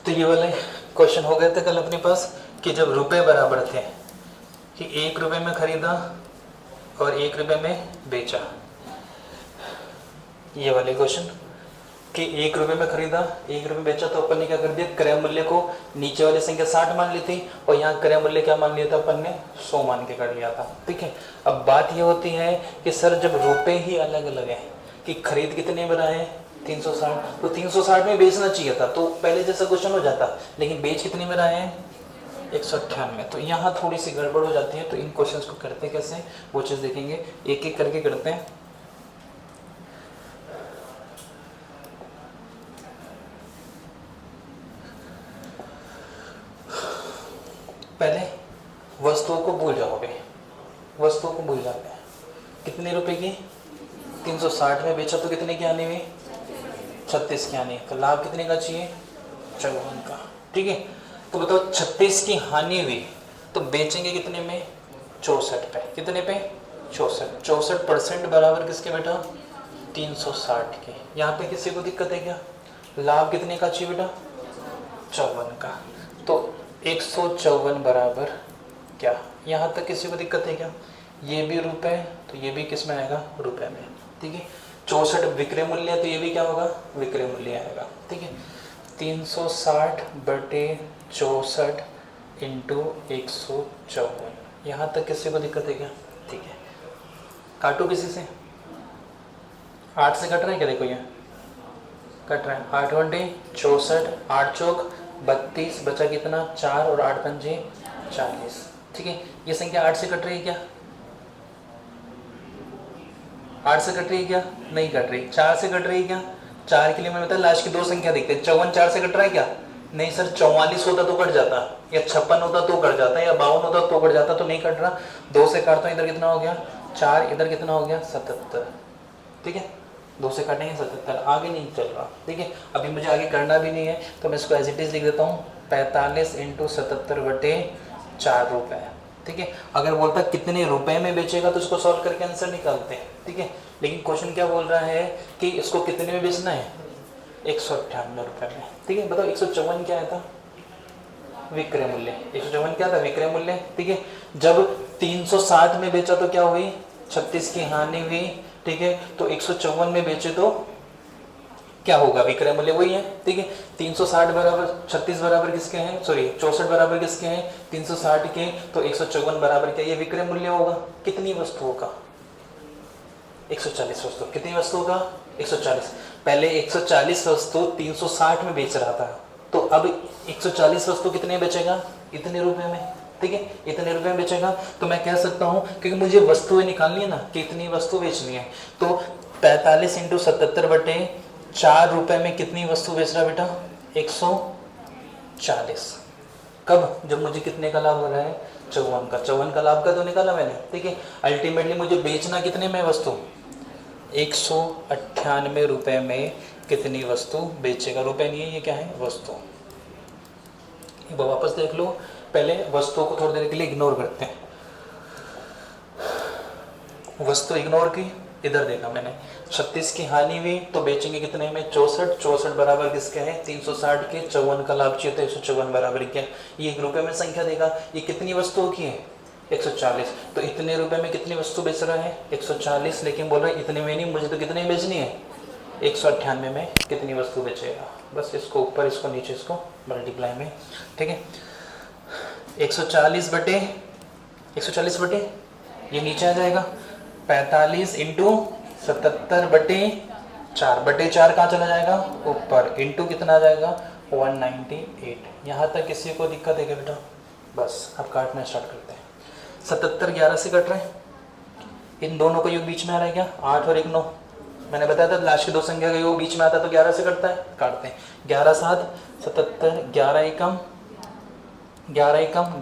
तो ये वाले क्वेश्चन हो गए थे कल अपने पास कि जब रुपए बराबर थे कि 1 रुपये में खरीदा और 1 रुपये में बेचा। ये वाले क्वेश्चन कि 1 रुपये में खरीदा 1 रुपये बेचा, तो अपन ने क्या कर दिया, क्रय मूल्य को नीचे वाली संख्या 60 मान ली थी और यहाँ क्रय मूल्य क्या मान लिया था अपन ने, 100 मान के कर लिया था। ठीक है, अब बात ये होती है कि सर जब रुपए ही अलग अलग है कि खरीद कितने में रहा है 360, तो 360 में बेचना चाहिए था, तो पहले जैसा क्वेश्चन हो जाता, लेकिन बेच कितने में रहा है 198। तो यहाँ थोड़ी सी गड़बड़ हो जाती है। तो इन क्वेश्चंस को करते कैसे वो चीज़ देखेंगे, एक एक करके करते हैं। पहले वस्तुओं को भूल जाओगे, वस्तुओं को भूल जाते हैं। कितने रुपए की 360 में बेचा, तो कितने की आने हुई 36 की आने, तो लाभ कितने का चाहिए 54 का। ठीक है, तो बताओ 36 की हानि हुई तो बेचेंगे कितने में 64 पे, कितने पे 64, 64% बराबर किसके बेटा 360 के। यहाँ पे किसी को दिक्कत है क्या, लाभ कितने का चाहिए बेटा 54 का, तो 154 बराबर क्या, यहाँ तक किसी को दिक्कत है क्या, ये भी रुपए तो ये भी किस में आएगा रुपए में। ठीक है, 64 विक्रय मूल्य है तो ये भी क्या होगा विक्रय मूल्य आएगा। ठीक है, 360 बटे 64 इंटू 154, यहाँ तक किसी को दिक्कत है क्या। ठीक है, काटो किसी से, 8 से कट रहा है क्या, देखो यहाँ कट रहा है, 8 घंटे 64, 8 चौक 32, बचा कितना 4 और 8 पंजे 40। ठीक है, ये संख्या 8 से कट रही है क्या, 8 से कट रही है क्या, नहीं कट रही, 4 से कट रही है क्या, 4 के लिए मैं बताया लास्ट की दो संख्या देखते हैं, 54 4 से कट रहा है क्या, नहीं सर 44 होता तो कट जाता, या 56 होता तो कट जाता, या 52 होता तो कट जाता, तो नहीं कट रहा, 2 से काटता हूँ, इधर कितना हो गया 4, इधर कितना हो गया 77। ठीक है, 2 से काटेंगे 77, आगे नहीं चल रहा। ठीक है, अभी मुझे आगे करना भी नहीं है तो मैं इसको एज इट इज लिख देता हूँ, 45 इंटू 77 बटे 4 रुपये। ठीक है, अगर बोलता कितने रुपए में बेचेगा तो इसको सॉल्व करके आंसर निकालते हैं। ठीक है, लेकिन क्वेश्चन क्या बोल रहा है कि इसको कितने में बेचना है 198 रुपये में। ठीक है, बताओ 154 क्या था विक्रय मूल्य, 154 क्या था विक्रय मूल्य। ठीक है, जब 360 में बेचा तो क्या हुई 36 की हानि हुई। ठीक है, तो 154 में बेचे तो क्या होगा विक्रय मूल्य वही है। ठीक है, 360 बराबर 36 बराबर किसके हैं, सॉरी 64 बराबर किसके हैं 360 के, तो 154 बराबर क्या ये विक्रय मूल्य होगा। कितनी वस्तुओं का 140 वस्तु, कितनी वस्तुओं का 140। पहले 140 वस्तु 360 में बेच रहा था, तो अब 140 वस्तु कितने बेचेगा इतने रुपए में। ठीक है, इतने रुपए में बेचेगा, तो मैं कह सकता हूँ क्योंकि मुझे वस्तुएं निकालनी है ना, कितनी वस्तु बेचनी है, तो 45 इंटू 77 बटे 4 रुपए में कितनी वस्तु बेच रहा बेटा 140। कब, जब मुझे कितने का लाभ हो रहा है 54 का, 54 का लाभ का तो निकाला मैंने। ठीक है, अल्टीमेटली मुझे बेचना कितने में वस्तु 198 रुपए में कितनी वस्तु बेचेगा, रुपए नहीं है ये क्या है वस्तु। वापस देख लो, पहले वस्तुओं को थोड़ी देर के लिए इग्नोर करते हैं, वस्तु इग्नोर की, इधर देखा मैंने 36 की हानि हुई तो बेचेंगे कितने में 64, 64 बराबर किसके हैं 360 के, 54 का लाभ चाहिए तो 154 बराबर क्या, ये एक रुपए में संख्या देगा, ये कितनी वस्तुओं की है 140, तो इतने रुपए में कितनी वस्तु बेच रहा है 140, लेकिन बोल रहा है इतने में नहीं, मुझे तो कितने में बेचनी है 198 में कितनी वस्तु बेचेगा। बस इसको ऊपर इसको नीचे इसको मल्टीप्लाई में। ठीक है, 140 बटे ये नीचे आ जाएगा 45 इंटू 77 बटे 4 कहाँ चला जाएगा ऊपर, इंटू कितना आ जाएगा 198। यहाँ तक किसी को दिक्कत है क्या बेटा, बस अब काटना स्टार्ट करते हैं। 77 11 से कट रहे हैं, इन दोनों का योग बीच में आ रहा है क्या, 8 और 1 9, मैंने बताया था लास्ट की दो संख्या का योग बीच में आता है तो 11 से कटता है, काटते हैं 11 7 77, 11 एकम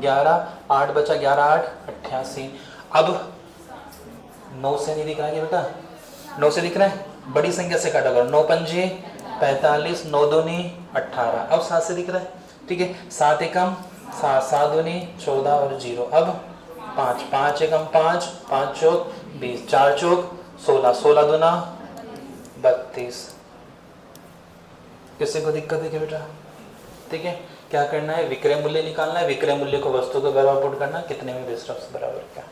11, 8 बचा 11 8 88। अब 9 से नहीं दिख रहा है बेटा, 9 से दिख रहा है, बड़ी संख्या से काटा करो, 9 पंजे 45, 9 दूनी 18, अब 7 से दिख रहा है। ठीक है, 7 एकम 7, 7 दूनी 14 और 0, अब 5, 5 एकम 5, 5 चौक 20, 4 चौक 16, 16 दूना 32। किसी को दिक्कत है क्या बेटा, ठीक है, क्या करना है, विक्रय मूल्य निकालना है, विक्रय मूल्य को वस्तु के बराबर पुट करना, कितने में बेच रहा हूँ उसके बराबर क्या।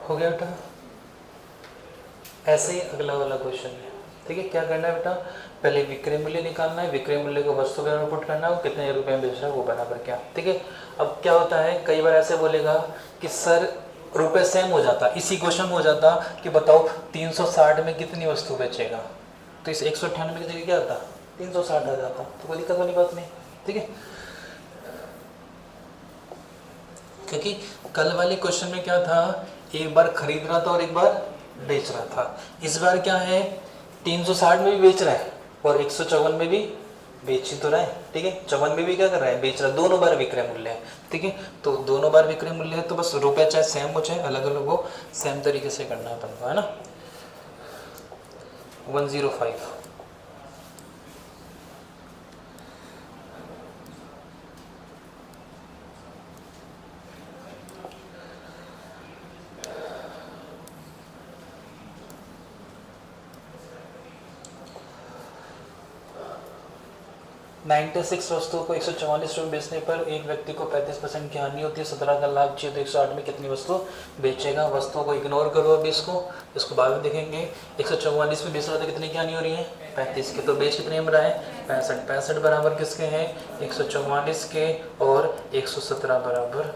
हो गया बेटा। ऐसे ही अगला वाला क्वेश्चन है, ठीक है। क्या करना है बेटा, पहले विक्रय मूल्य निकालना है, विक्रय मूल्य को वस्तु के बराबर पुट करना है, वो कितने रुपए में बेच रहा है वो बराबर क्या, ठीक है। अब क्या होता है, कई बार ऐसे बोलेगा कि सर रुपए सेम हो जाता, इसी क्वेश्चन में हो जाता कि बताओ 360 में कितनी वस्तु बेचेगा, तो इस 198 की जगह क्या आता, 360 आ जाता, तो कोई दिक्कत वाली बात नहीं, ठीक है। क्योंकि कल वाले क्वेश्चन में क्या था, एक बार खरीद रहा था और एक बार बेच रहा था। इस बार क्या है, 360 में भी बेच रहा है और 154 में भी बेच ही तो रहा है, ठीक है। 54 में भी क्या कर रहा है, बेच रहा है, दोनों बार विक्रय मूल्य है, ठीक है। तो दोनों बार विक्रय मूल्य है, तो बस रुपए चाहे सेम हो चाहे अलग अलग हो, सेम तरीके से करना है अपन को, है ना। 105 96 वस्तुओं को 144 रुपये बेचने पर एक व्यक्ति को 35% की हानि होती है, 17 का लाभ चाहिए, तो 108 में कितनी वस्तु बेचेगा। वस्तुओं को इग्नोर करो अभी, इसको बाद में देखेंगे। 144 में बेच रहा था, कितने की हानि हो रही है, 35 के, तो बेच कितने में रहा है, 65। 65 बराबर किसके हैं, 144 के, और 117 बराबर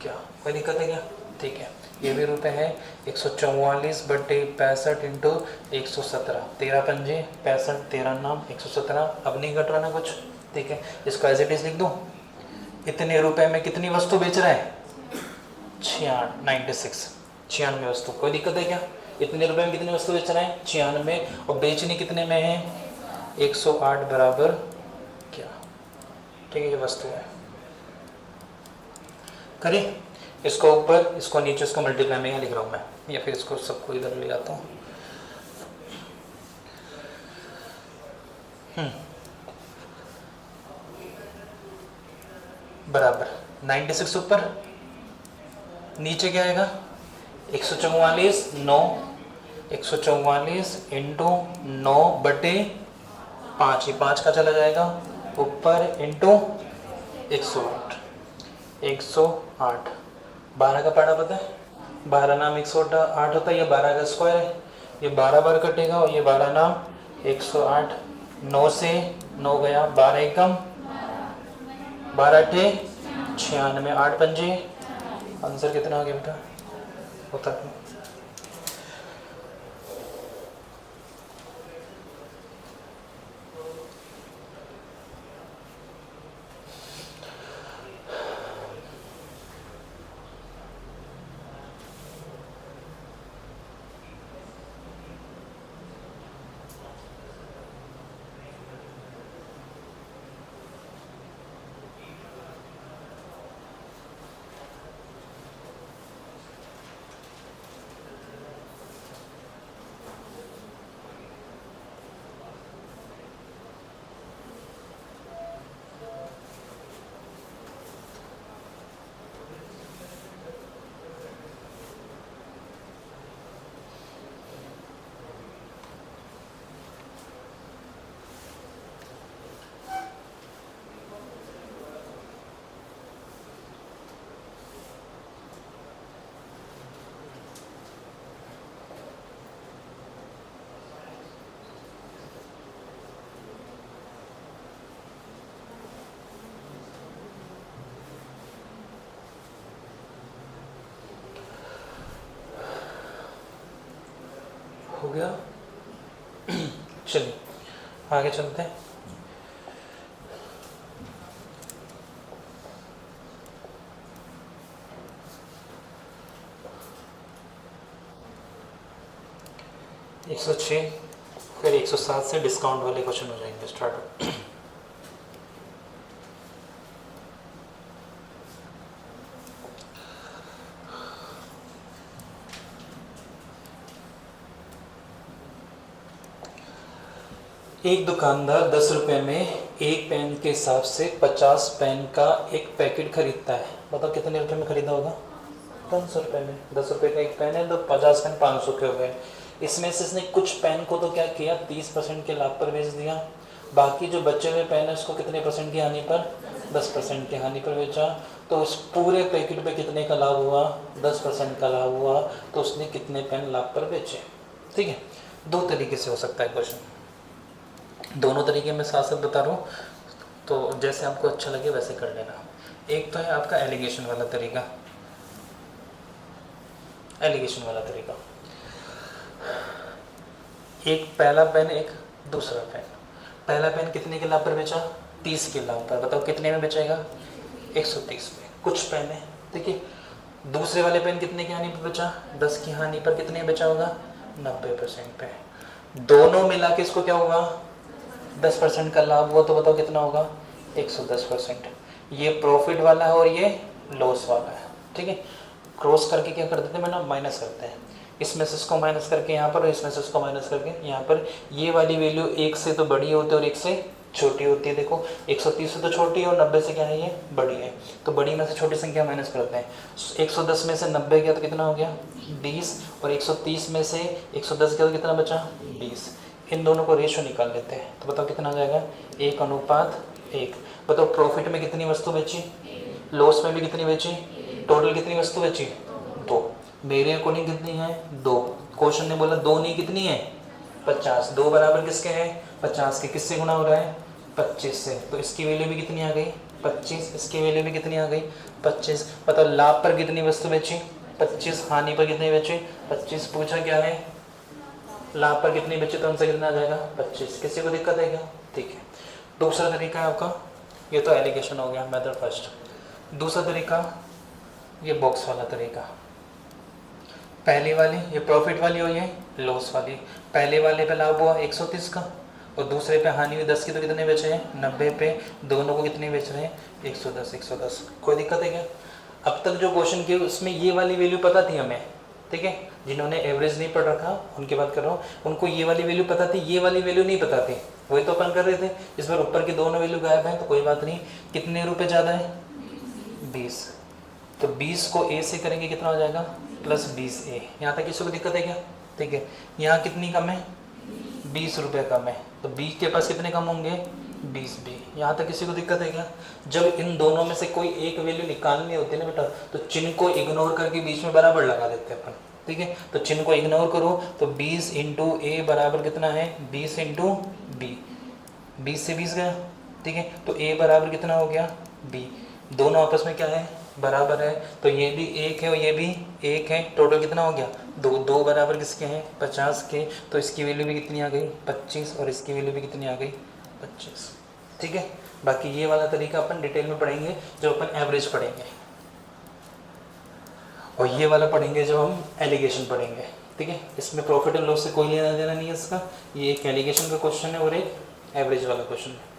क्या, कोई दिक्कत है क्या, ठीक है। ये भी रुपए है, 144 बटे 65 इंटू 117, 13 पंजे 65, 13 नाम 117, अब नहीं घट रहा ना कुछ, ठीक है। इसको एज इट इज लिख दूँ, इतने रुपए में कितनी वस्तु बेच रहा है, 96 वस्तु, कोई दिक्कत है क्या, इतने रुपए में कितनी वस्तु बेच रहा है, 96, और बेचनी कितने में है, 108 बराबर क्या, ठीक है, ये वस्तु है। करें इसको ऊपर, इसको नीचे, इसको मल्टीप्लाई में लिख रहा हूँ मैं, या फिर इसको सबको इधर ले आता हूँ। बराबर 96 ऊपर, नीचे क्या आएगा, 144 9, 144 इंटू 9 बटे 5, ये 5 का चला जाएगा ऊपर, इंटू 108, 108, 12 का पढ़ा पता है, 12 नाम 108 होता है, ये 12 का स्क्वायर है, ये 12 बार कटेगा, और ये 12 नाम 108, 9 से 9 गया, 12 एकम 12 अठे 96, 8 पंजे, आंसर कितना आ गया बेटा? होता है। हो गया। चलिए आगे चलते हैं। एक 106 फिर 107 से डिस्काउंट वाले क्वेश्चन हो जाएंगे स्टार्ट। एक दुकानदार 10 रुपये में एक पेन के हिसाब से 50 पेन का एक पैकेट खरीदता है। बताओ कितने रुपए में खरीदा होगा? 500 रुपये में। 10 रुपये का एक पेन है तो 50 पेन 500 के हो गए। इसमें से इसने कुछ पेन को तो क्या किया, 30% के लाभ पर बेच दिया। बाकी जो बचे हुए पेन है उसको कितने परसेंट की हानि पर? 10% की हानि पर बेचा। तो उस पूरे पैकेट पे कितने का लाभ हुआ? 10% का लाभ हुआ। तो उसने कितने पेन लाभ पर बेचे? ठीक है, दो तरीके से हो सकता है क्वेश्चन, दोनों तरीके मैं साथ साथ बता रहा हूँ, तो जैसे आपको अच्छा लगे वैसे कर लेना। एक तो है आपका एलिगेशन वाला तरीका। एलिगेशन वाला तरीका, एक पहला पेन एक दूसरा पेन। पहला पेन कितने के लाभ पर बेचा? 30 के लाभ पर। बताओ कितने में बेचेगा? 130 में। कुछ पेन है, देखिए दूसरे वाले पेन कितने की हानि पर बेचा? 10 की हानि पर। कितने बेचा होगा? 90% पे। दोनों मिला के इसको क्या होगा? 10% का लाभ हुआ। तो बताओ कितना होगा? 110%। ये प्रॉफिट वाला है और ये लॉस वाला है। ठीक है, क्रॉस करके क्या कर देते हैं मैडम? माइनस करते हैं। इसमें से इसको माइनस करके यहाँ पर, इसमें से इसको माइनस करके यहाँ पर। ये वाली वैल्यू 1 से तो बड़ी होती है और 1 से छोटी होती है। देखो 130 से तो छोटी है और 90 से क्या है? ये बड़ी है। तो बड़ी में से छोटी संख्या माइनस करते हैं। 110 में से 90 गया तो कितना हो गया? 20। और 130 में से 110 गया तो कितना बचा? 20। इन दोनों को रेशो निकाल लेते हैं तो बताओ कितना आ जाएगा? 1:1। बताओ प्रॉफिट में कितनी वस्तु बेची, लॉस में भी कितनी बेची, टोटल कितनी वस्तु बेची? 2। मेरे अकॉर्डिंग कितनी है? 2। क्वेश्चन ने बोला 2 नहीं, कितनी है? 50। 2 बराबर किसके हैं? 50 के। किससे गुना हो रहा है? 25 से। तो इसकी वैल्यू भी कितनी आ गई? 25। इसकी वैल्यू भी कितनी आ गई? 25। बताओ लाभ पर कितनी वस्तु बेची? 25। हानि पर कितनी बेची? 25। पूछा क्या है? लाभ पर कितनी बेची? तो आंसर कितना आ जाएगा? 25। किसी को दिक्कत है क्या? ठीक है। दूसरा तरीका है आपका, ये तो एलिगेशन हो गया, मेथड फर्स्ट। दूसरा तरीका ये बॉक्स वाला तरीका। पहली वाली ये प्रॉफिट वाली और ये लॉस वाली। पहले वाले पे लाभ हुआ 130 का और दूसरे पे हानि हुई 10 की। तो कितने बेचे हैं? 90 पे। दोनों को कितने बेच रहे हैं? 110 110। कोई दिक्कत है क्या? अब तक जो क्वेश्चन किए उसमें ये वाली वैल्यू पता थी हमें, ठीक है। जिन्होंने एवरेज नहीं पढ़ रखा उनकी बात कर रहा हूँ, उनको ये वाली वैल्यू पता थी, ये वाली वैल्यू नहीं पता थी। वही तो अपन कर रहे थे। इस बार ऊपर की दोनों वैल्यू गायब है तो कोई बात नहीं। कितने रुपए ज़्यादा है? 20। तो 20 को ए से करेंगे कितना हो जाएगा? +20A। यहाँ तक किसी को दिक्कत है क्या? ठीक है। यहाँ कितनी कम है? 20 रुपये कम है। तो 20 के पास कितने कम होंगे? 20B। यहाँ तक किसी को दिक्कत है क्या? जब इन दोनों में से कोई एक वैल्यू निकालनी होती है ना बेटा, तो चिन्ह को इग्नोर करके बीच में बराबर लगा देते हैं अपन, ठीक है। तो चिन्ह को इग्नोर करो तो 20 × A बराबर कितना है? 20 × B। 20 से 20 गया, ठीक है। तो a बराबर कितना हो गया, b, दोनों आपस में क्या है, बराबर है। तो ये भी 1 है और ये भी 1 है, टोटल कितना हो गया, 2, 2 बराबर किसके हैं, 50 के। तो इसकी वैल्यू भी कितनी आ गई, 25, और इसकी वैल्यू भी कितनी आ गई, 25, ठीक है। बाकी ये वाला तरीका अपन डिटेल में पढ़ेंगे जो अपन एवरेज पढ़ेंगे, और ये वाला पढ़ेंगे जब हम एलिगेशन पढ़ेंगे, ठीक है। इसमें प्रॉफिट एंड लॉस से कोई लेना देना नहीं है इसका, ये एक एलिगेशन का क्वेश्चन है और एक एवरेज वाला क्वेश्चन है।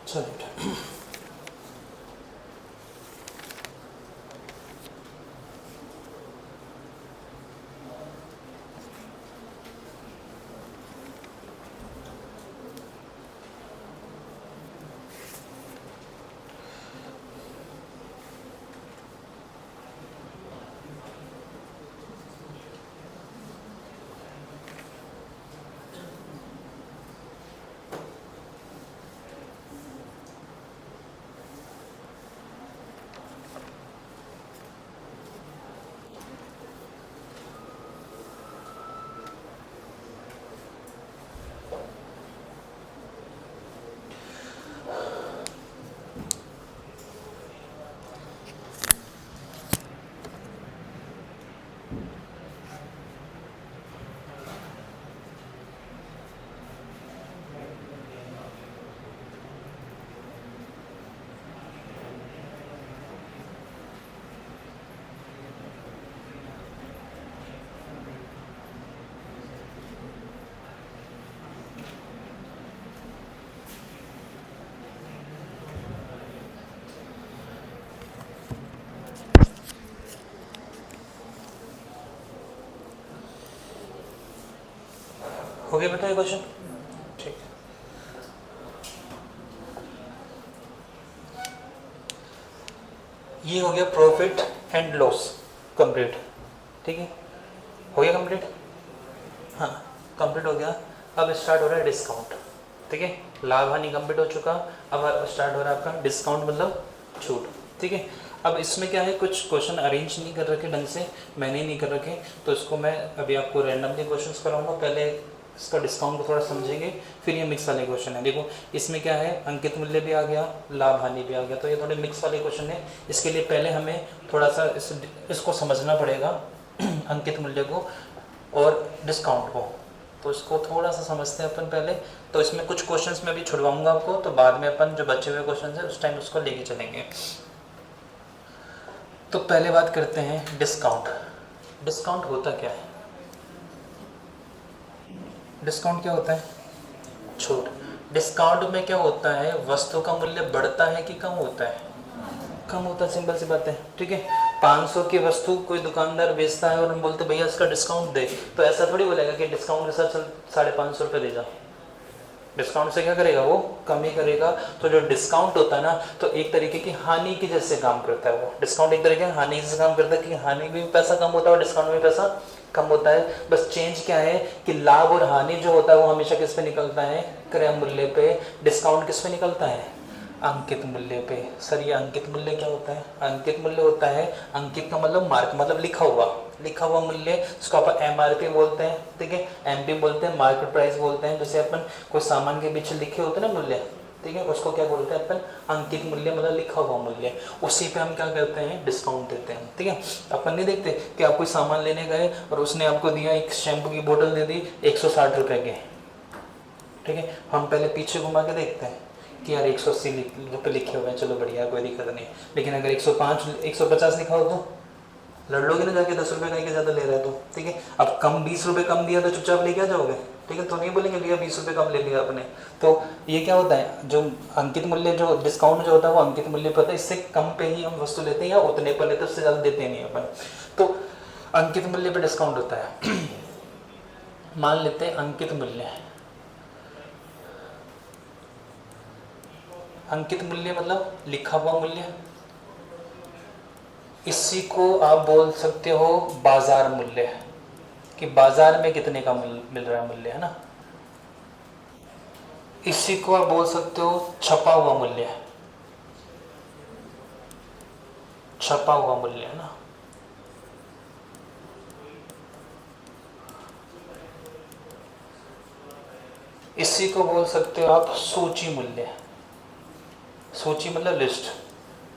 चलिए हो गया बेटा ये क्वेश्चन, ठीक है। ये हो गया प्रॉफिट एंड लॉस कंप्लीट, ठीक है, हो गया कंप्लीट, हाँ कंप्लीट हो गया। अब स्टार्ट हो रहा है डिस्काउंट, ठीक है, लाभ हानि कंप्लीट हो चुका। अब स्टार्ट हो रहा है आपका डिस्काउंट मतलब छूट, ठीक है। अब इसमें क्या है, कुछ क्वेश्चन अरेंज नहीं कर रखे ढंग से, मैंने नहीं कर रखे, तो इसको मैं अभी आपको रैंडमली क्वेश्चंस कराऊंगा। पहले इसका डिस्काउंट को थोड़ा समझेंगे, फिर ये मिक्स वाले क्वेश्चन है। देखो इसमें क्या है, अंकित मूल्य भी आ गया, लाभ हानि भी आ गया, तो ये थोड़े मिक्स वाले क्वेश्चन है। इसके लिए पहले हमें थोड़ा सा इसको समझना पड़ेगा अंकित मूल्य को और डिस्काउंट को। तो इसको थोड़ा सा समझते हैं अपन पहले। तो इसमें कुछ क्वेश्चंस मैं भी छुड़वाऊंगा आपको, तो बाद में अपन जो बचे हुए क्वेश्चंस है उस टाइम उसको लेके चलेंगे। तो पहले बात करते हैं डिस्काउंट। डिस्काउंट होता क्या है? डिस्काउंट क्या होता है? छूट। डिस्काउंट में क्या होता है, वस्तु का मूल्य बढ़ता है कि कम होता है? कम होता है, सिंपल सी बात है। ठीक है, 500 की वस्तु कोई दुकानदार बेचता है और हम बोलते भैया इसका डिस्काउंट दे, तो ऐसा थोड़ी बोलेगा कि डिस्काउंट के साथ चल 550 रुपये दे जा। डिस्काउंट से क्या करेगा, वो कम ही करेगा। तो जो डिस्काउंट होता है ना, तो एक तरीके की हानि की जैसे काम करता है वो। डिस्काउंट एक तरीके की हानि से काम करता है कि हानि में भी पैसा कम होता है और डिस्काउंट में पैसा कम होता है। बस चेंज क्या है कि लाभ और हानि जो होता है वो हमेशा किस पे निकलता है, क्रय मूल्य पे। डिस्काउंट किस पे निकलता है, अंकित मूल्य पे। सर ये अंकित मूल्य क्या होता है? अंकित मूल्य होता है, अंकित का मतलब मार्क, मतलब लिखा हुआ मूल्य, इसको अपन एमआरपी बोलते हैं। ठीक है, एमपी बोलते हैं, मार्केट प्राइस बोलते हैं। जैसे अपन कोई सामान के पीछे लिखे होते हैं ना मूल्य, ठीक है, उसको क्या बोलते हैं अपन, अंकित मूल्य, मतलब लिखा हुआ मूल्य। उसी पे हम क्या करते हैं, डिस्काउंट देते हैं। ठीक है, अपन नहीं देखते कि आप कोई सामान लेने गए और उसने आपको दिया एक शैम्पू की बोतल दे दी 160 रुपये के। ठीक है, हम पहले पीछे घुमा के देखते हैं कि यार 180 रुपये लिखे हुए हैं, चलो बढ़िया, कोई दिक्कत नहीं। लेकिन अगर 105 150 लिखा हो तो लड़ लोगे ना जाके, 10 रुपये का एक ज़्यादा ले रहा है तो। ठीक है, अब कम 20 रुपये कम दिया तो चुपचाप लेके आ जाओगे। ठीक है, तो नहीं बोलेंगे भैया 20 रुपये कम ले लिया आपने। तो ये क्या होता है, जो अंकित मूल्य, जो डिस्काउंट जो होता है वो अंकित मूल्य पर होता है। इससे कम पे ही हम वस्तु लेते हैं या उतने पर लेते हैं, उससे ज़्यादा देते नहीं अपन। तो अंकित मूल्य पर डिस्काउंट होता है। मान लेते हैं अंकित मूल्य, अंकित मूल्य मतलब लिखा हुआ मूल्य। इसी को आप बोल सकते हो बाजार मूल्य, कि बाजार में कितने का मिल रहा है मूल्य, है ना। इसी को आप बोल सकते हो छपा हुआ मूल्य, छपा हुआ मूल्य, है ना। इसी को बोल सकते हो आप सूची मूल्य। सूची मतलब लिस्ट।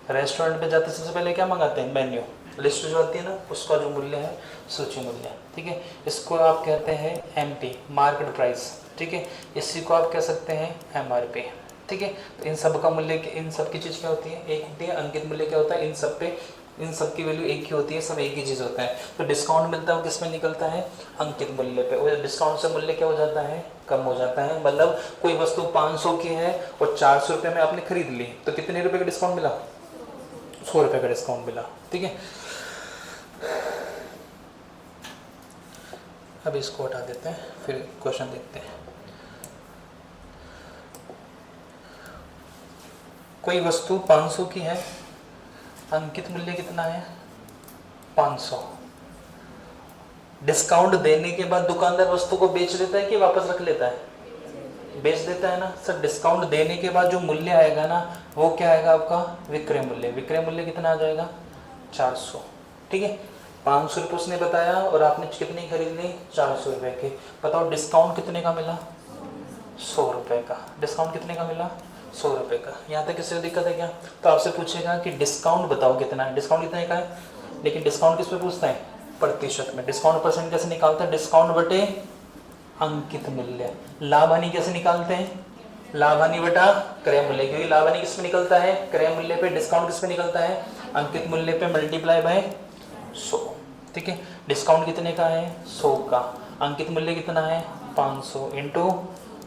रेस्टोरेंट पे जाते सबसे पहले क्या मंगाते हैं, मेन्यू, लिस्ट जो आती है ना, उसका जो मूल्य है सूची मूल्य। ठीक है, इसको आप कहते हैं एमपी, मार्केट प्राइस। ठीक है, इसी को आप कह सकते हैं एमआरपी। ठीक है, तो इन सब का मूल्य, इन सब की चीज़ क्या होती है, एक होती है। अंकित मूल्य क्या होता है, इन सब पे, इन सब की वैल्यू एक ही होती है, सब एक ही चीज़ होता है। तो डिस्काउंट मिलता है वो किस में निकलता है, अंकित मूल्य पे। और डिस्काउंट से मूल्य क्या हो जाता है, कम हो जाता है। मतलब कोई वस्तु 500 की है और 400 रुपये में आपने खरीद ली, तो कितने रुपये का डिस्काउंट मिला, 100 रुपये का डिस्काउंट मिला। ठीक है, अब इसको हटा देते हैं, फिर क्वेश्चन देखते हैं। कोई वस्तु 500 की है, अंकित मूल्य कितना है, 500। डिस्काउंट देने के बाद दुकानदार वस्तु को बेच देता है कि वापस रख लेता है, बेच देता है ना। सर डिस्काउंट देने के बाद जो मूल्य आएगा ना, वो क्या आएगा आपका, विक्रय मूल्य। विक्रय मूल्य कितना आ जाएगा, 400। ठीक है, 500 रुपये उसने बताया और आपने कितनी खरीद ली, 400 रुपये की। बताओ डिस्काउंट कितने का मिला, 100 रुपये का। डिस्काउंट कितने का मिला, 100 रुपये का। यहाँ तक किसी को दिक्कत है क्या? तो आपसे पूछेगा कि डिस्काउंट बताओ कितना है, डिस्काउंट कितने का है। लेकिन डिस्काउंट किस पे पूछता है, प्रतिशत में। डिस्काउंट परसेंट कैसे निकालते हैं, डिस्काउंट बटे अंकित मूल्य। लाभ हानि कैसे निकालते हैं, लाभ हानि बटा क्रय मूल्य, क्योंकि लाभ हानि किस पे निकलता है, क्रय मूल्य पे। डिस्काउंट किस पे निकलता है, अंकित मूल्य पे, मल्टीप्लाई बाय 100। ठीक है, डिस्काउंट कितने का है, 100 का। अंकित मूल्य कितना है, 500 इंटू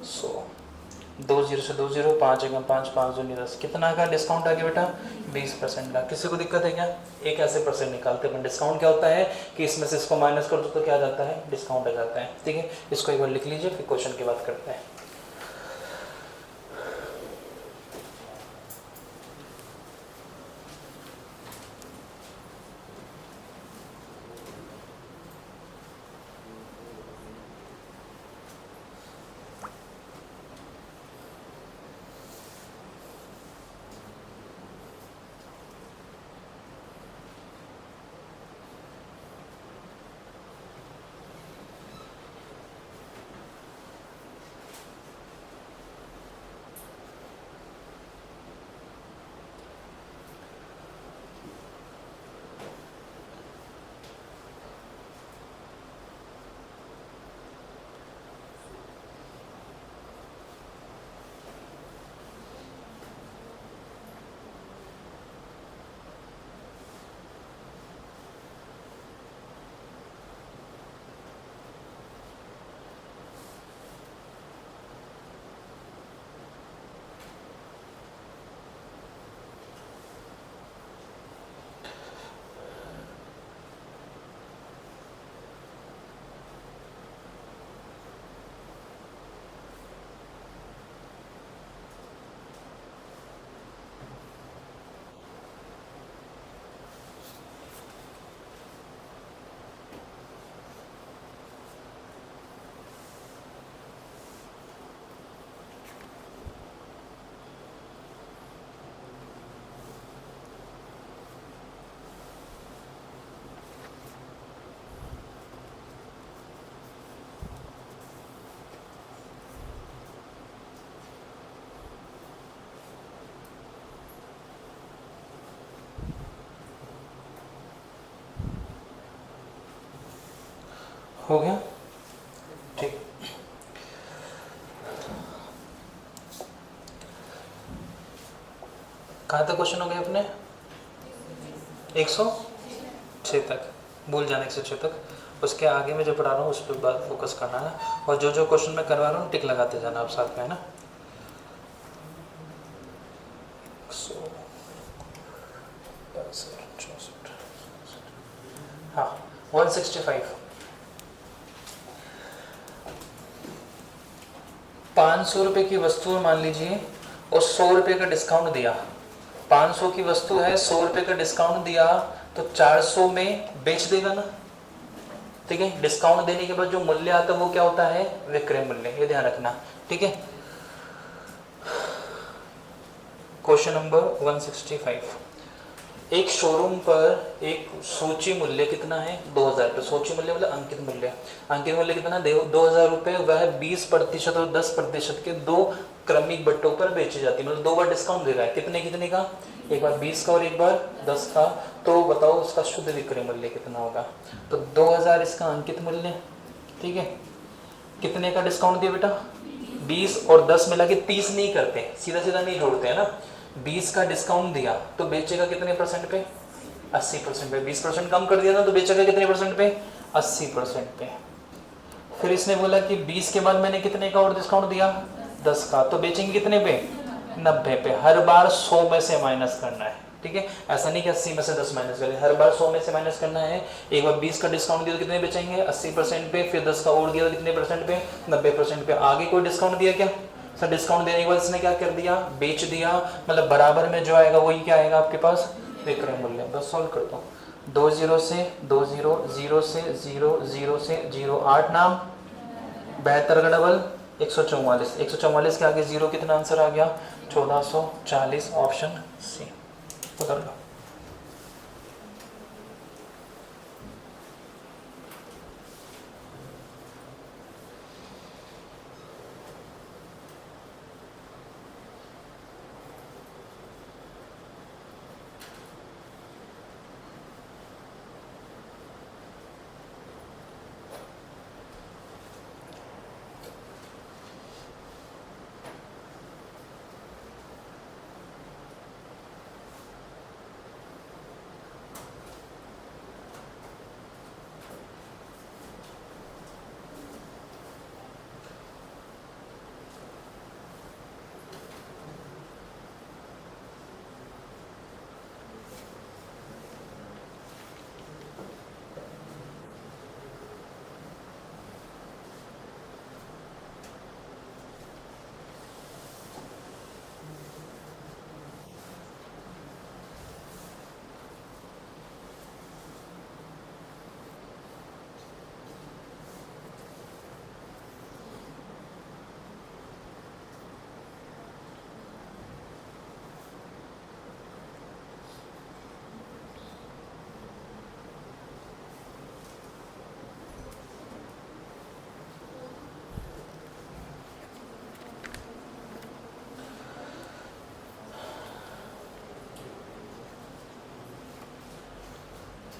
100। 2 0 से 2 0, 5 1 5, 5 2 10। कितना का डिस्काउंट आ गया बेटा, 20% का। किसी को दिक्कत है क्या? एक ऐसे परसेंट निकालते हैं। डिस्काउंट क्या होता है कि इसमें से इसको माइनस कर दो तो क्या आ जाता है, डिस्काउंट आ जाता है। ठीक है, इसको एक बार लिख लीजिए, फिर क्वेश्चन की बात करते हैं। हो गया ठीक। कहाँ तक क्वेश्चन हो गए अपने? 106 तक, भूल जाने 106 तक। उसके आगे मैं जो पढ़ा रहा हूँ उस पर बात फोकस करना है, और जो जो क्वेश्चन मैं करवा रहा हूँ टिक लगाते जाना आप साथ में, है ना। हाँ 165, 500 रुपये की वस्तु मान लीजिए और 100 रुपये का डिस्काउंट दिया। 500 की वस्तु है, 100 रुपये का डिस्काउंट दिया, तो 400 में बेच देगा ना, ठीक है। डिस्काउंट देने के बाद जो मूल्य आता है वो क्या होता है? विक्रय मूल्य, ये ध्यान रखना, ठीक है। क्वेश्चन नंबर 165, एक शोरूम पर एक सूची मूल्य कितना है? 2000 रुपये। सूची मूल्य मतलब अंकित मूल्य। अंकित मूल्य कितना? 2000 रुपये। वह 20% और 10% के दो क्रमिक बट्टों पर बेची जाती है, मतलब 2 बार डिस्काउंट दे रहा है। कितने कितने का? एक बार 20 का और एक बार 10 का। तो बताओ उसका शुद्ध विक्रय मूल्य कितना होगा? तो 2000 इसका अंकित मूल्य, ठीक है। कितने का डिस्काउंट दिया बेटा? 20 और 10 मिला के 30 नहीं करते, सीधा सीधा नहीं जोड़ते हैं ना। 20 का डिस्काउंट दिया तो बेचेगा कितने परसेंट पे? 80% पे। 20% कम कर दिया ना तो बेचेगा कितने परसेंट पे? 80% पे। फिर इसने बोला कि 20 के बाद मैंने कितने का और डिस्काउंट दिया? 10 का, तो बेचेंगे कितने पे? 90 पे। हर बार 100 में से माइनस करना है, ठीक है। ऐसा नहीं कि 80 में से 10 माइनस करें, हर बार 100 में से माइनस करना है। एक बार 20 का डिस्काउंट दिया तो कितने बेचेंगे? 80% पे। फिर 10 का और दिया तो कितने परसेंट पे? 90% पे। आगे कोई डिस्काउंट दिया क्या? सर डिस्काउंट देने के बाद इसने क्या कर दिया? बेच दिया, मतलब बराबर में जो आएगा वही क्या आएगा आपके पास? विक्रय मूल्य। बस सॉल्व करता हूँ। 2 0 से 2 0, 0 से 0, 0 से 0, 8 नाम, 72 का डबल 144। 144 के आगे 0 कितना आंसर आ गया? 1440, ऑप्शन सी। पकड़ लो।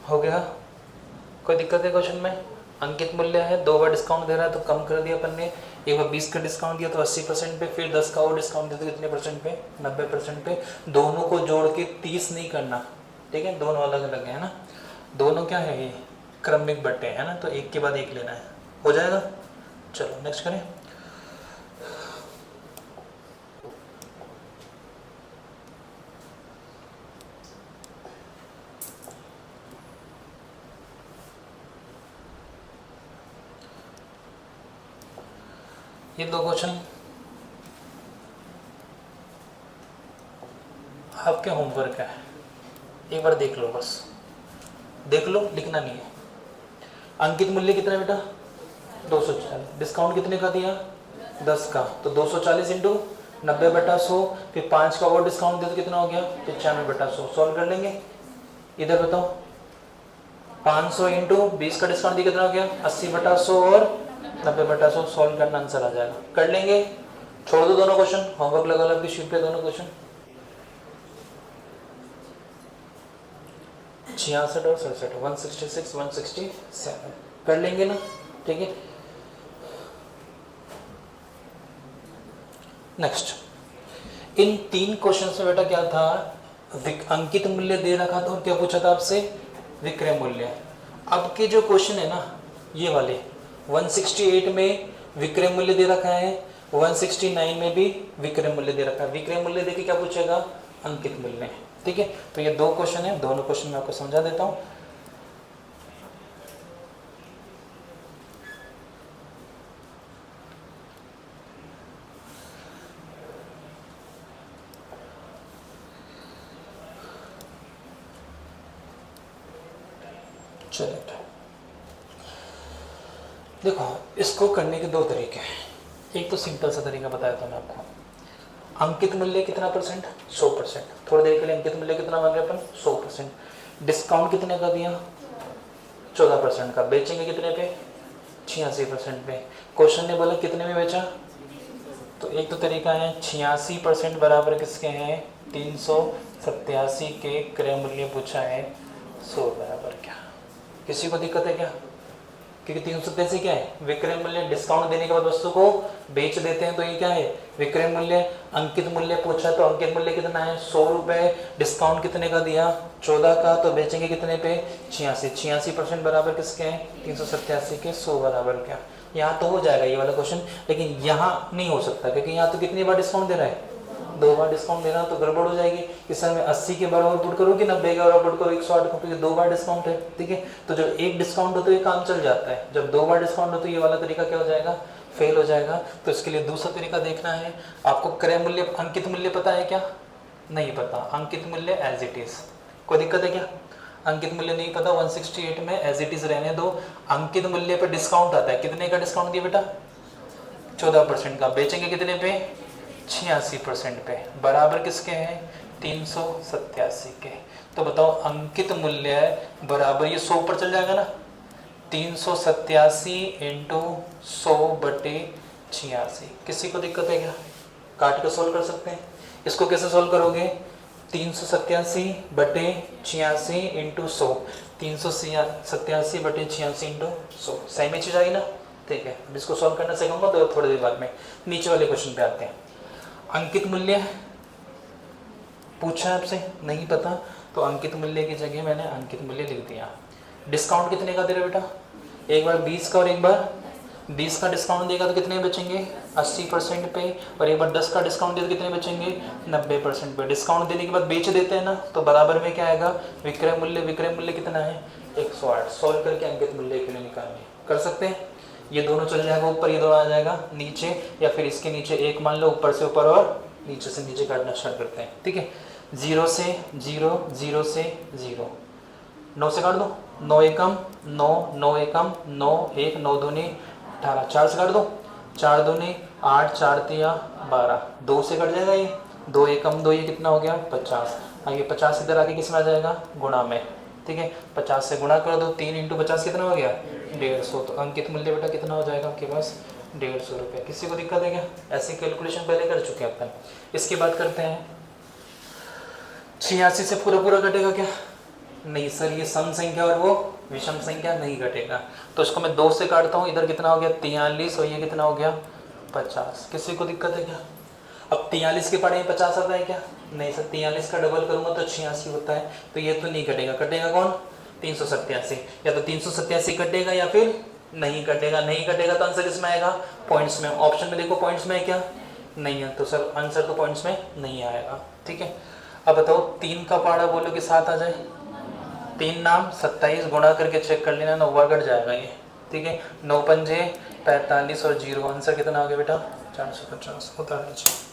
हो गया? कोई दिक्कत है क्वेश्चन में? अंकित मूल्य है, 2 बार डिस्काउंट दे रहा है तो कम कर दिया अपन ने। एक बार 20 का डिस्काउंट दिया तो 80% पे, फिर 10 का और डिस्काउंट दिया तो कितने परसेंट पे? 90% पे। दोनों को जोड़ के 30 नहीं करना, ठीक है। दोनों अलग अलग है ना, दोनों क्या है? ये क्रमिक बट्टे है ना, तो एक के बाद एक लेना है। हो जाएगा? चलो नेक्स्ट करें। ये 2 क्वेश्चन आपके होमवर्क है, एक बार देख लो, बस देख लो, लिखना नहीं है। अंकित मूल्य कितना है बेटा? 240। डिस्काउंट कितने का दिया? 10 का, तो 240 इंटू 90/100, फिर 5 का और डिस्काउंट दे तो कितना हो गया? 95/100। सॉल्व कर लेंगे। इधर बताओ, 500 इंटू 20 का डिस्काउंट दिया कितना हो गया? 80/100 और 90/100। सॉल्व करना, आंसर आ जाएगा। कर लेंगे, छोड़ दो दोनों क्वेश्चन, होमवर्क लगा लो आपकी शीट पे दोनों क्वेश्चन। 66 और 67, 166 167 कर लेंगे ना। ठीक है। नेक्स्ट, इन 3 क्वेश्चन में बेटा क्या था, अंकित मूल्य दे रखा था और क्या पूछा था आपसे, विक्रय मूल्य। अब के जो क्वेश्चन है ना ये वाले, 168 में विक्रय मूल्य दे रखा है, 169 में भी विक्रय मूल्य दे रखा है। विक्रय मूल्य देके क्या पूछेगा, अंकित मूल्य। ठीक है, तो ये 2 क्वेश्चन है, दोनों क्वेश्चन मैं आपको समझा देता हूं। चलिए देखो, इसको करने के 2 तरीके हैं। एक तो सिंपल सा तरीका बताया था मैं आपको, अंकित मूल्य कितना परसेंट, 100%। थोड़ी देर के लिए अंकित मूल्य कितना मांगे अपन, 100%। डिस्काउंट कितने का दिया, 14% का। बेचेंगे कितने पे, 86% पे। क्वेश्चन ने बोला कितने में बेचा, तो एक तो तरीका है 86% बराबर किसके हैं, 387 के क्रय मूल्य पूछा है, 100 बराबर क्या। किसी को दिक्कत है क्या, क्योंकि 387 क्या है, विक्रय मूल्य। डिस्काउंट देने के बाद वस्तु को बेच देते हैं तो ये क्या है, विक्रय मूल्य। अंकित मूल्य पूछा तो अंकित मूल्य कितना है, 100 रुपए। डिस्काउंट कितने का दिया, 14 का, तो बेचेंगे कितने पे, 86% बराबर किसके हैं, 387 के, 100 बराबर क्या। यहाँ तो हो जाएगा ये वाला क्वेश्चन, लेकिन यहाँ नहीं हो सकता, क्योंकि यहाँ तो कितनी बार डिस्काउंट दे रहा है, 2 बार डिस्काउंट देना, तो गड़बड़ हो जाएगी। कि सर मैं 80 के बराबर पुट करूँ कि 90 के बराबर पुट करूँ, 108 को, क्योंकि 2 बार डिस्काउंट है। ठीक है, तो जब एक डिस्काउंट हो तो ये काम चल जाता है, जब 2 बार डिस्काउंट हो तो ये वाला तरीका क्या हो जाएगा, फेल हो जाएगा। तो इसके लिए दूसरा तरीका देखना है आपको। क्रय मूल्य, अंकित मूल्य पता है क्या, नहीं पता, अंकित मूल्य एज इट इज। कोई दिक्कत है क्या, अंकित मूल्य नहीं पता, 168 में एज इट इज रहने दो। अंकित मूल्य पे डिस्काउंट आता है, कितने का डिस्काउंट दिया बेटा, 14% का। बेचेंगे कितने पे, 86% पे, बराबर किसके हैं, 387 के। तो बताओ अंकित मूल्य बराबर, ये 100 पर चल जाएगा ना, 387 इंटू 100/86। किसी को दिक्कत है क्या, काट के सोल्व कर सकते हैं। इसको कैसे सोल्व करोगे, 387/86 इंटू 100, 387/86 इंटू 100, सही में चीज आई ना। ठीक है, अब इसको सॉल्व करना सीखूंगा तो थोड़ी देर बाद में। नीचे वाले क्वेश्चन पे आते हैं। अंकित मूल्य पूछा है आपसे, नहीं पता, तो अंकित मूल्य की जगह मैंने अंकित मूल्य लिख दिया। डिस्काउंट कितने का दे रहे बेटा, एक बार 20 का और एक बार 20 का डिस्काउंट देगा तो कितने बचेंगे, 80% पे, और एक बार 10 का डिस्काउंट देगा तो कितने बचेंगे, 90% पे। डिस्काउंट देने के बाद बेच देते हैं ना, तो बराबर में क्या आएगा, विक्रय मूल्य। विक्रय मूल्य कितना है, 108। सॉल्व करके अंकित मूल्य के लिए निकालने कर सकते हैं। ये दोनों चल जाएगा ऊपर, ये दोनों आ जाएगा नीचे, या फिर इसके नीचे एक मान लो, ऊपर से ऊपर और नीचे से नीचे काटना स्टार्ट करते हैं। ठीक है, 0 से 0, 0 से 0, 9 से काट दो, 9 एकम 9, 9 एकम 9, 1 9 दूनी 18, 4 से काट दो, 4 दूनी 8, 4 तिया 12, 2 से कट जाएगा ये, 2 एकम 2, ये कितना हो गया 50। आगे 50 इधर आके किस में आ जाएगा, गुणा में। ठीक है, 50 से गुणा कर दो, 3 इंटू 50 कितना हो गया, 150। तो अंकित मूल्य बेटा कितना हो जाएगा आपके पास, 150 रुपये। किसी को दिक्कत है क्या, ऐसी कैलकुलेशन पहले कर चुके हैं अपन। इसकी बात करते हैं, 86 से पूरा पूरा कटेगा क्या, नहीं सर, ये सम संख्या और वो विषम संख्या, नहीं घटेगा। तो इसको मैं 2 से काटता हूँ, इधर कितना हो गया 43, और ये कितना हो गया 50। किसी को दिक्कत है क्या, अब 43 के पढ़े 50 आता है क्या, नहीं सर, 43 का डबल करूंगा तो 86 होता है, तो ये तो नहीं कटेगा। कटेगा कौन, 387, या तो 387 कटेगा या फिर नहीं कटेगा। नहीं कटेगा तो आंसर किसमें आएगा, पॉइंट्स में। ऑप्शन में देखो पॉइंट्स में है क्या, नहीं है, तो सर आंसर तो पॉइंट्स में नहीं आएगा। ठीक है, अब बताओ 3 का पाड़ा बोलो कि 7 आ जाए, 3 नाम 27, गुणा करके चेक कर लेना, 9 कट जाएगा ये। ठीक है, 9 पंजे 45 और 0, आंसर कितना हो गया बेटा, 450। उतार लीजिए।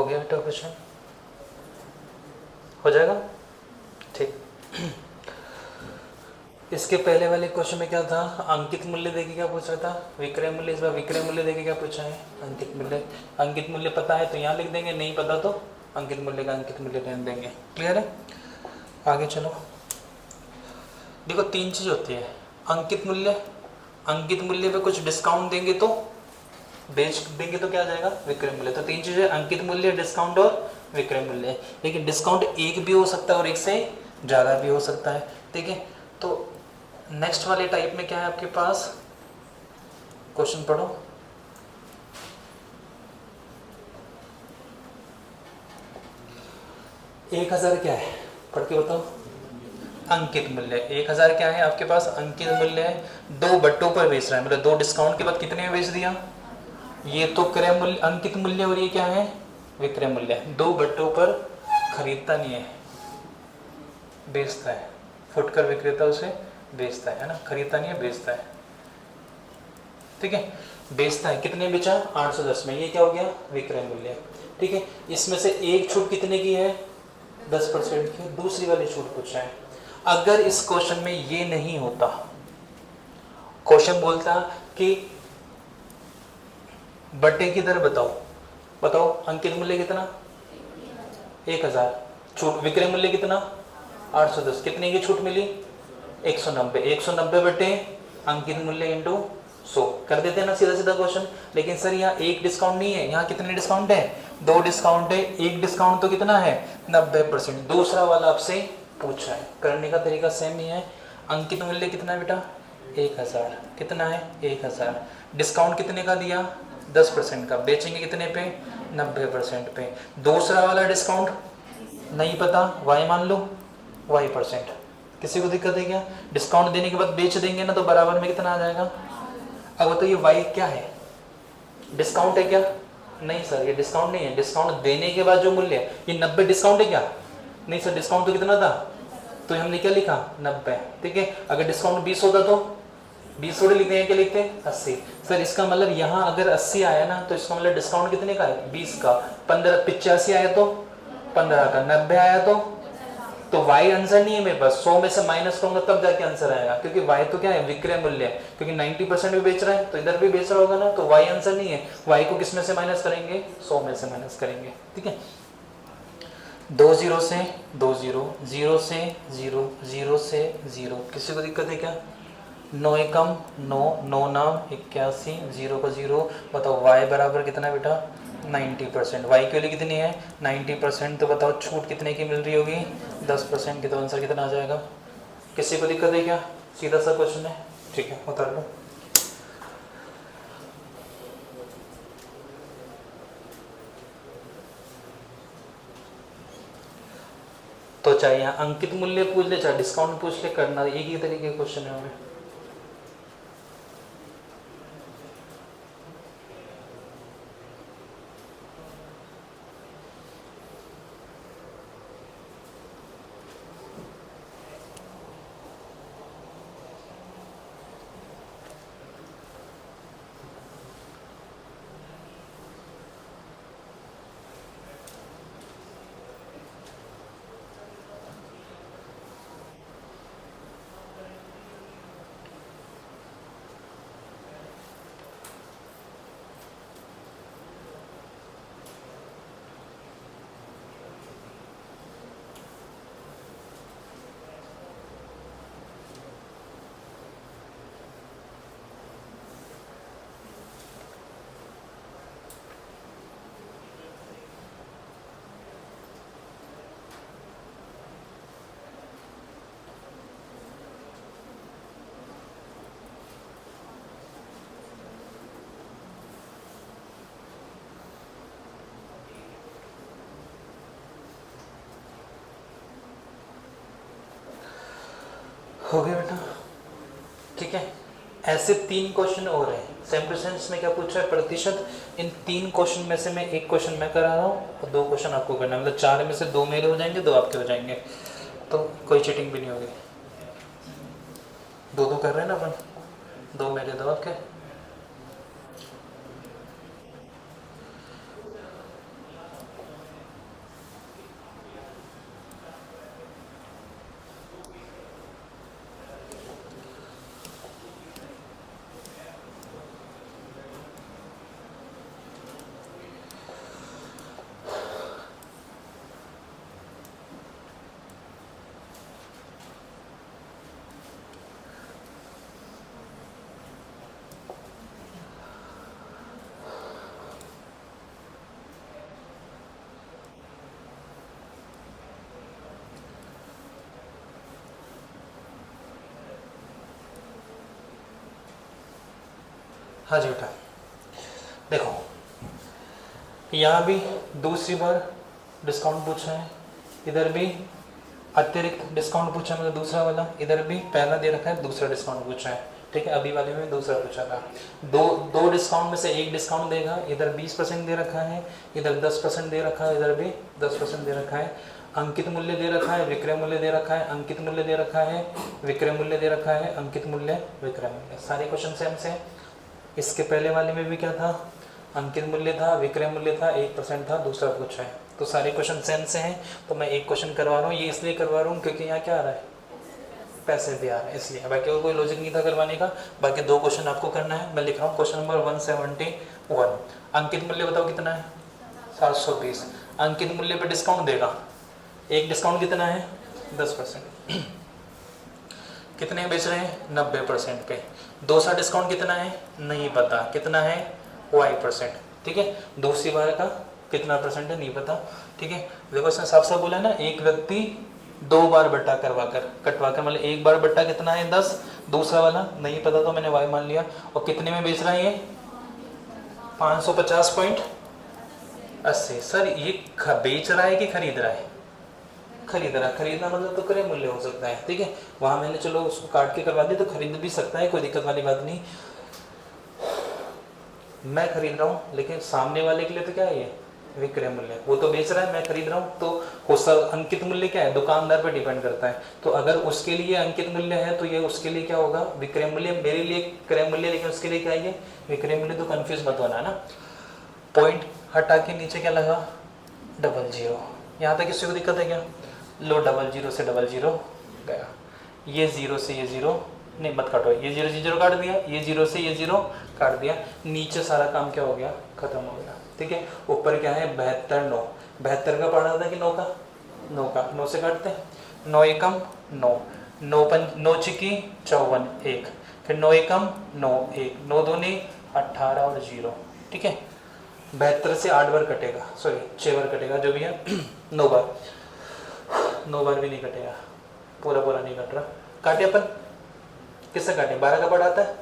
हो गया बेटा क्वेश्चन, हो जाएगा ठीक। इसके पहले वाले क्वेश्चन में क्या था, अंकित मूल्य देके क्या पूछ रहा था, विक्रय मूल्य। इस बार विक्रय मूल्य देके क्या पूछा है, अंकित मूल्य। अंकित मूल्य पता है तो यहाँ लिख देंगे, नहीं पता तो अंकित मूल्य का अंकित मूल्य रहने देंगे। क्लियर है, आगे चलो। देखो 3 चीज होती है, अंकित मूल्य, अंकित मूल्य पे कुछ डिस्काउंट देंगे तो बेच देंगे तो क्या आ जाएगा, विक्रय मूल्य। तो 3 चीजें, अंकित मूल्य, डिस्काउंट और विक्रय मूल्य। लेकिन डिस्काउंट एक भी हो सकता है और एक से ज़्यादा भी हो सकता है, ठीक है। तो नेक्स्ट वाले टाइप में क्या है आपके पास, क्वेश्चन पढ़ो। एक 1000 क्या है, पढ़ के बताओ। अंकित मूल्य 1000 क्या है आपके पास, अंकित मूल्य है। 2 बट्टों पर बेच रहा है, मतलब 2 डिस्काउंट के बाद कितने में बेच दिया, ये तो क्रय मूल्य अंकित मूल्य और ये क्या है, विक्रय मूल्य। 2 बट्टों पर खरीदता नहीं है, बेचता है। फुटकर विक्रेता उसे बेचता है ना, खरीदता नहीं है, बेचता है, ठीक है। बेचता है, कितने बेचा, 810 में, ये क्या हो गया, विक्रय मूल्य, ठीक है। इसमें से एक छूट कितने की है, 10% की। दूसरी वाली छूट पूछा है। अगर इस क्वेश्चन में ये नहीं होता, क्वेश्चन बोलता कि बट्टे की दर बताओ, बताओ अंकित मूल्य कितना, 1000, छूट विक्रय मूल्य कितना, 810, कितने की छूट मिली, 190। 190 बटे अंकित मूल्य इंटू 100 कर देते हैं ना, सीधा सीधा क्वेश्चन। लेकिन सर यहाँ एक डिस्काउंट नहीं है, यहाँ कितने डिस्काउंट है, 2 डिस्काउंट है। एक डिस्काउंट तो कितना है, 90%। दूसरा वाला आपसे पूछा है, करने का तरीका सेम ही है। अंकित मूल्य कितना है बेटा, 1000, कितना है 1000। डिस्काउंट कितने का दिया, 10% का। बेचेंगे कितने पे, 90% पे। दूसरा वाला डिस्काउंट नहीं पता, वाई मान लो, y%। किसी को दिक्कत है क्या, डिस्काउंट देने के बाद बेच देंगे ना तो बराबर में कितना आ जाएगा। अब बताइए y क्या है, डिस्काउंट है क्या, नहीं सर ये डिस्काउंट नहीं है। डिस्काउंट देने के बाद जो मूल्य है, ये 90 डिस्काउंट है क्या, नहीं सर डिस्काउंट तो कितना था, तो हमने क्या लिखा 90, ठीक है। अगर डिस्काउंट 20 होता तो 20 थोड़े लिखते हैं, क्या लिखते हैं 80। सर इसका मतलब यहाँ अगर 80 आया ना तो इसका मतलब डिस्काउंट कितने का है, 20 का। 15 85 आया तो 15 का, 90 आया तो y आंसर नहीं है मेरे पास, 100 में से माइनस करूंगा तब जाके आंसर आएगा, क्योंकि y तो क्या है, विक्रय मूल्य है। क्योंकि 90% भी बेच रहा है तो इधर भी बेच रहा होगा ना, तो y आंसर नहीं है। y को किस में से माइनस करेंगे, 100 में से माइनस करेंगे, ठीक है। 2 0 से 2 0, 0 से 0, 0 से 0। किसी को दिक्कत है क्या, 9 एकम 9, 9 नाम 81, 0 का 0। बताओ y बराबर कितना बेटा, 90%। y की वैल्यू कितनी है, 90%। तो बताओ छूट कितने की मिल रही होगी, 10% की। तो आंसर कितना आ जाएगा। किसी को दिक्कत है क्या, सीधा सा क्वेश्चन है, ठीक है उतार लो। तो चाहे यहाँ अंकित मूल्य पूछ ले, चाहे डिस्काउंट पूछ ले, करना एक ही तरीके का क्वेश्चन है हमें। हो गया बेटा, ठीक है। ऐसे 3 क्वेश्चन और हैं। सेम टू सेम में क्या पूछा है, प्रतिशत। इन 3 क्वेश्चन में से मैं एक क्वेश्चन मैं करा रहा हूँ और 2 क्वेश्चन आपको करना है। मतलब 4 में से 2 मेरे हो जाएंगे, 2 आपके हो जाएंगे, तो कोई चीटिंग भी नहीं होगी। 2-2 कर रहे हैं ना अपन, 2 मेरे 2 आपके। हाँ जी बेटा, देखो यहाँ भी दूसरी बार डिस्काउंट पूछा है, इधर भी अतिरिक्त डिस्काउंट पूछा है, मतलब दूसरा वाला, इधर भी पहला दे रखा है, दूसरा डिस्काउंट पूछा है, ठीक है। अभी वाले में दूसरा पूछा था। दो डिस्काउंट में से एक डिस्काउंट देगा, इधर 20% दे रखा है, इधर 10% दे रखा है, इधर भी 10% दे रखा है। अंकित मूल्य दे रखा है, विक्रय मूल्य दे रखा है, अंकित मूल्य दे रखा है, विक्रय मूल्य दे रखा है, अंकित मूल्य, विक्रय मूल्य, सारे क्वेश्चन सेम से। इसके पहले वाले में भी क्या था, अंकित मूल्य था, विक्रय मूल्य था, 1% था, दूसरा पूछा है, तो सारे क्वेश्चन सेम से हैं। तो मैं एक क्वेश्चन करवा रहा हूँ, ये इसलिए करवा रहा हूँ क्योंकि यहाँ क्या आ रहा है, पैसे भी आ रहे हैं, इसलिए। बाकी और कोई लॉजिक नहीं था करवाने का। बाकी 2 क्वेश्चन आपको करना है। मैं लिख रहा हूँ क्वेश्चन नंबर 171। अंकित मूल्य बताओ कितना है, 720। अंकित मूल्य पे डिस्काउंट देगा, एक डिस्काउंट कितना है, 10%। कितने बेच रहे हैं, 90% पे। दूसरा डिस्काउंट कितना है, नहीं पता, कितना है, y%, ठीक है। दूसरी बार का कितना परसेंट है, नहीं पता, ठीक है। देखो इसने साफ साफ बोला ना, एक व्यक्ति 2 बार बट्टा कटवा कर, मतलब एक बार बट्टा कितना है, 10, दूसरा वाला नहीं पता तो मैंने y मान लिया। और कितने में बेच रहा है ये, 550.80। सर ये बेच रहा है कि खरीद रहा है, खरीदना मतलब तो क्रय मूल्य हो सकता है, ठीक है। वहां मैंने चलो उसको काट के करवा दिया, तो खरीद भी सकता है, कोई दिक्कत वाली बात नहीं। मैं खरीद रहा हूँ, लेकिन सामने वाले के लिए तो क्या है, ये विक्रय मूल्य, वो तो बेच रहा है, मैं खरीद रहा हूँ, तो अंकित मूल्य क्या है, दुकानदार पर डिपेंड करता है। तो अगर उसके लिए अंकित मूल्य है तो ये उसके लिए क्या होगा, विक्रय मूल्य, मेरे लिए क्रय मूल्य, लेकिन उसके लिए क्या है, विक्रय मूल्य। तो कंफ्यूज मत होना ना। पॉइंट हटा के नीचे क्या लगा, 00। यहाँ तक किसी को दिक्कत है क्या, लो 00 से 00 गया, ये 0 से ये 0 नहीं, मत काटो, ये 0 से 0 काट दिया, ये 0 से ये 0 काट दिया, नीचे सारा काम क्या हो गया, खत्म हो गया, ठीक है। ऊपर क्या है, 72, 9, 72 का पढ़ा था कि 9 का, 9 से काटते हैं, 9 एकम 9, 9 चिकी 54, 1, फिर 9 एकम 9, 1, 9 दूनी 18 और 0, ठीक है। 72 से 8 बार कटेगा, सॉरी 6 बार कटेगा, जो भी है 9 बार भी नहीं कटेगा, पूरा नहीं कट रहा। काटे अपन, किससे काटे, 12 का पढ़ा आता है,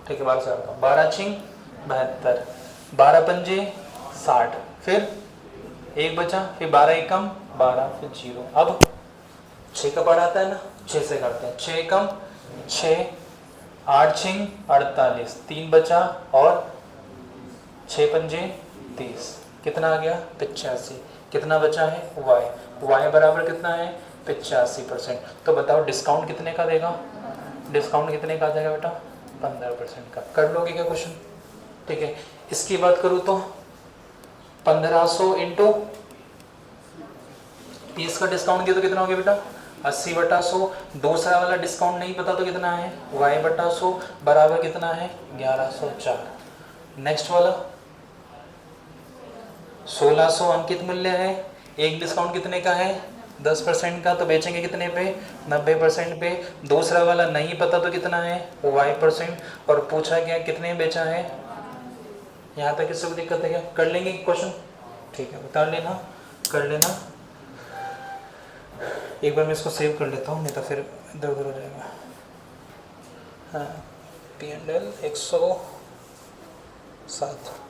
ठीक है। 12 से आता हूँ, 12 छिंग 72, 12 पंजे 60, फिर 1 बचा, फिर 12 एकम 12, फिर 0। अब 6 का पढ़ा आता है ना, 6 से काटते हैं, 6 एकम 6, 8 छिंग 48, 3 बचा, और 6 पंजे 30, कितना आ गया, 85। कितना बचा है, y बराबर कितना है, 85%। तो बताओ डिस्काउंट कितने का देगा, डिस्काउंट कितने का आ जाएगा बेटा, 15% का। कर लोगे क्या क्वेश्चन, ठीक है। इसकी बात करूँ तो 1500 इंटू 30 का डिस्काउंट दिया तो कितना हो गया बेटा, 80/100। दूसरा वाला डिस्काउंट नहीं पता तो कितना है, y/100 बराबर कितना है, 1104। नेक्स्ट वाला 1600 अंकित मूल्य है, एक डिस्काउंट कितने का है, 10% का, तो बेचेंगे कितने पे, 90% पे। दूसरा वाला नहीं पता तो कितना है, y%, और पूछा गया कितने बेचा है। यहाँ तक किसी को दिक्कत है क्या, कर लेंगे क्वेश्चन, ठीक है, उतार लेना, कर लेना। एक बार मैं इसको सेव कर लेता हूँ, नहीं तो फिर इधर उधर हो जाएगा। हाँ, P&L 107।